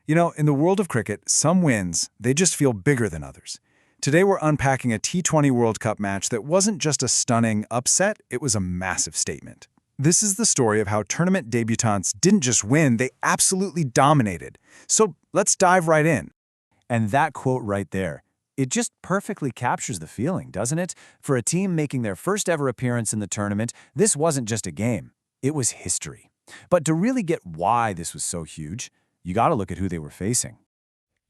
In the world of cricket, some wins, they just feel bigger than others. Today we're unpacking a T20 World Cup match that wasn't just a stunning upset, it was a massive statement. This is the story of how tournament debutants didn't just win, they absolutely dominated. So let's dive right in. And that quote right there, it just perfectly captures the feeling, doesn't it? For a team making their first ever appearance in the tournament, this wasn't just a game, it was history. But to really get why this was so huge, you gotta look at who they were facing.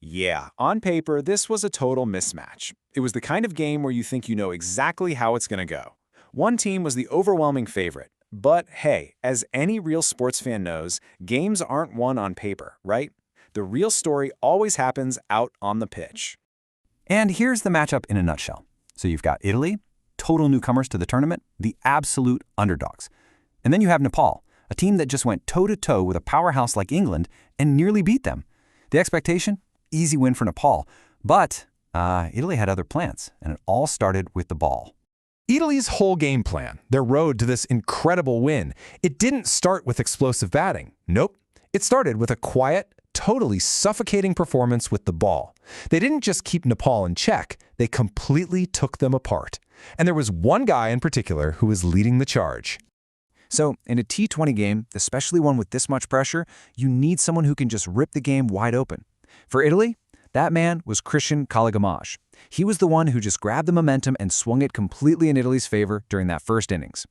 Yeah, on paper, this was a total mismatch. It was the kind of game where you think you know exactly how it's going to go. One team was the overwhelming favorite. But hey, as any real sports fan knows, games aren't won on paper, right? The real story always happens out on the pitch. And here's the matchup in a nutshell. So you've got Italy, total newcomers to the tournament, the absolute underdogs. And then you have Nepal, a team that just went toe-to-toe with a powerhouse like England and nearly beat them. The expectation? Easy win for Nepal. But Italy had other plans, and it all started with the ball. Italy's whole game plan, their road to this incredible win, it didn't start with explosive batting. Nope. It started with a quiet, totally suffocating performance with the ball. They didn't just keep Nepal in check, they completely took them apart. And there was one guy in particular who was leading the charge. So in a T20 game, especially one with this much pressure, you need someone who can just rip the game wide open. For Italy, that man was Cristian Calligamage. He was the one who just grabbed the momentum and swung it completely in Italy's favor during that first innings.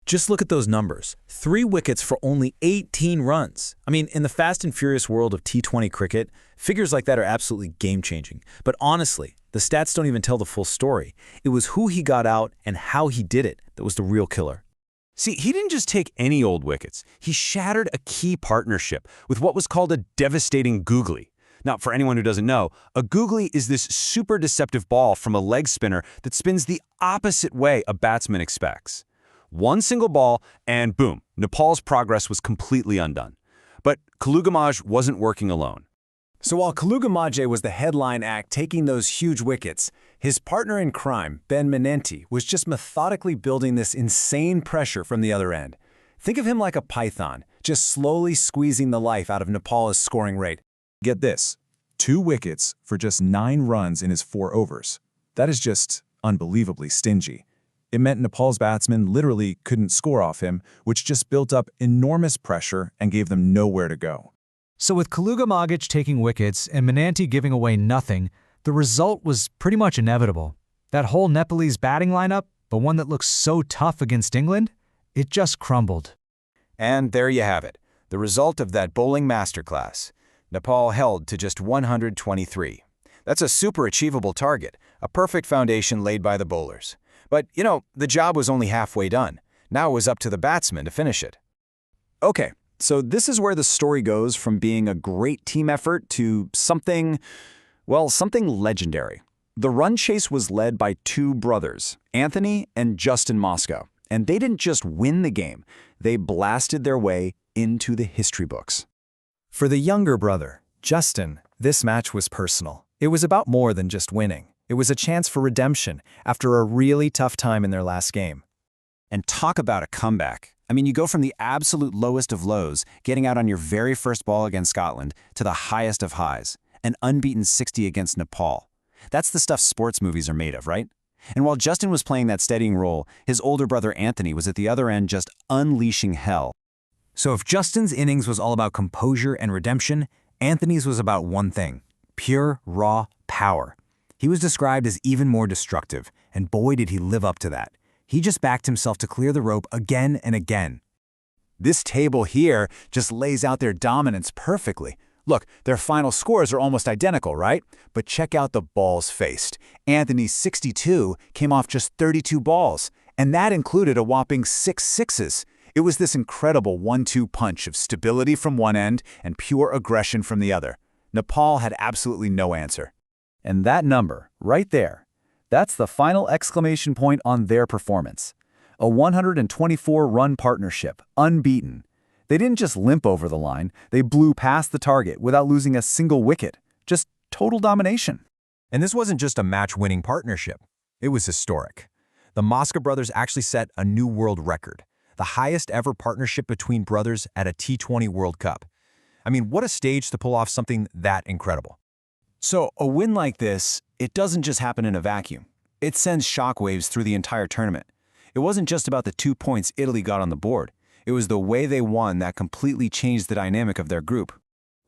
Just look at those numbers. 3 wickets for only 18 runs. I mean, in the fast and furious world of T20 cricket, figures like that are absolutely game-changing. But honestly, the stats don't even tell the full story. It was who he got out and how he did it that was the real killer. See, he didn't just take any old wickets. He shattered a key partnership with what was called a devastating googly. Now, for anyone who doesn't know, a googly is this super deceptive ball from a leg spinner that spins the opposite way a batsman expects. One single ball, and boom, Nepal's progress was completely undone. But Calligamage wasn't working alone. So while Calligamage was the headline act taking those huge wickets, his partner in crime, Ben Menenti, was just methodically building this insane pressure from the other end. Think of him like a python, just slowly squeezing the life out of Nepal's scoring rate. Get this, 2 wickets for just 9 runs in his 4 overs. That is just unbelievably stingy. It meant Nepal's batsmen literally couldn't score off him, which just built up enormous pressure and gave them nowhere to go. So with Calligamage taking wickets and Menanti giving away nothing, the result was pretty much inevitable. That whole Nepalese batting lineup, the one that looks so tough against England, it just crumbled. And there you have it, the result of that bowling masterclass. Nepal held to just 123. That's a super achievable target, a perfect foundation laid by the bowlers. But, the job was only halfway done. Now it was up to the batsmen to finish it. Okay, so this is where the story goes from being a great team effort to something legendary. The run chase was led by 2 brothers, Anthony and Justin Moscow. And they didn't just win the game, they blasted their way into the history books. For the younger brother, Justin, this match was personal. It was about more than just winning. It was a chance for redemption after a really tough time in their last game. And talk about a comeback. I mean, you go from the absolute lowest of lows, getting out on your very first ball against Scotland, to the highest of highs, an unbeaten 60 against Nepal. That's the stuff sports movies are made of, right? And while Justin was playing that steadying role, his older brother Anthony was at the other end just unleashing hell. So if Justin's innings was all about composure and redemption, Anthony's was about one thing: pure, raw power. He was described as even more destructive, and boy did he live up to that. He just backed himself to clear the rope again and again. This table here just lays out their dominance perfectly. Look, their final scores are almost identical, right? But check out the balls faced. Anthony's 62 came off just 32 balls, and that included a whopping 6 sixes. It was this incredible 1-2 punch of stability from one end and pure aggression from the other. Nepal had absolutely no answer. And that number, right there, that's the final exclamation point on their performance. A 124-run partnership, unbeaten. They didn't just limp over the line, they blew past the target without losing a single wicket. Just total domination. And this wasn't just a match-winning partnership. It was historic. The Moscow brothers actually set a new world record, the highest ever partnership between brothers at a T20 World Cup. I mean, what a stage to pull off something that incredible. So a win like this, it doesn't just happen in a vacuum. It sends shockwaves through the entire tournament. It wasn't just about the 2 points Italy got on the board. It was the way they won that completely changed the dynamic of their group.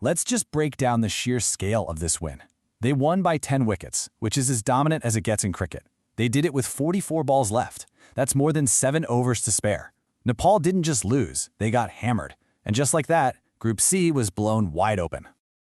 Let's just break down the sheer scale of this win. They won by 10 wickets, which is as dominant as it gets in cricket. They did it with 44 balls left. That's more than 7 overs to spare. Nepal didn't just lose, they got hammered. And just like that, Group C was blown wide open.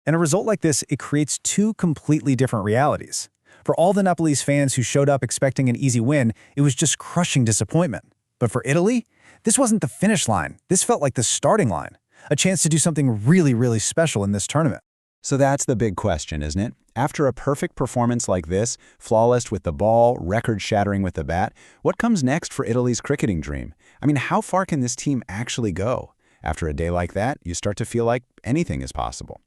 And a result like this, it creates two completely different realities. For all the Nepalese fans who showed up expecting an easy win, it was just crushing disappointment. But for Italy, this wasn't the finish line. This felt like the starting line, a chance to do something really, really special in this tournament. So that's the big question, isn't it? After a perfect performance like this, flawless with the ball, record-shattering with the bat, what comes next for Italy's cricketing dream? I mean, how far can this team actually go? After a day like that, you start to feel like anything is possible.